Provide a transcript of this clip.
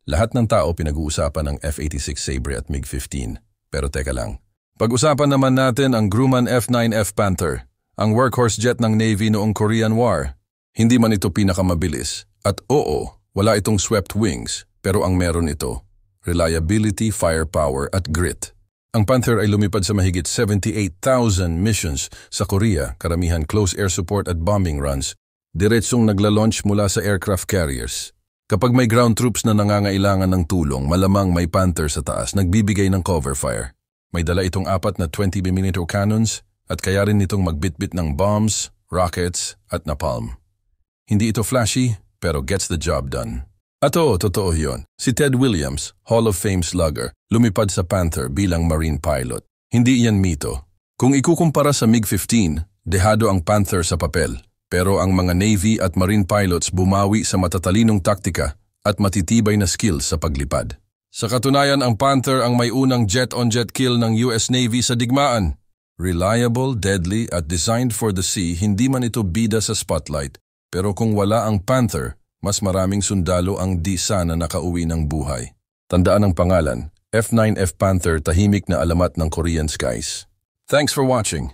Lahat ng tao pinag-uusapan ng F-86 Sabre at MiG-15. Pero teka lang. Pag-usapan naman natin ang Grumman F-9F Panther, ang workhorse jet ng Navy noong Korean War. Hindi man ito pinakamabilis. At oo, wala itong swept wings, pero ang meron ito, reliability, firepower at grit. Ang Panther ay lumipad sa mahigit 78,000 missions sa Korea, karamihan close air support at bombing runs, diretsong nagla-launch mula sa aircraft carriers. Kapag may ground troops na nangangailangan ng tulong, malamang may Panther sa taas, nagbibigay ng cover fire. May dala itong 4 na 20mm cannons at kaya rin itong magbitbit ng bombs, rockets at napalm. Hindi ito flashy, pero gets the job done. At oo, totoo yun. Si Ted Williams, Hall of Fame slugger, lumipad sa Panther bilang Marine pilot. Hindi iyan mito. Kung ikukumpara sa MiG-15, dehado ang Panther sa papel. Pero ang mga Navy at Marine pilots bumawi sa matatalinong taktika at matitibay na skills sa paglipad. Sa katunayan, ang Panther ang may unang jet-on-jet kill ng US Navy sa digmaan. Reliable, deadly at designed for the sea, hindi man ito bida sa spotlight. Pero kung wala ang Panther, mas maraming sundalo ang di sana nakauwi ng buhay. Tandaan ang pangalan, F-9F Panther, tahimik na alamat ng Korean skies. Thanks for watching.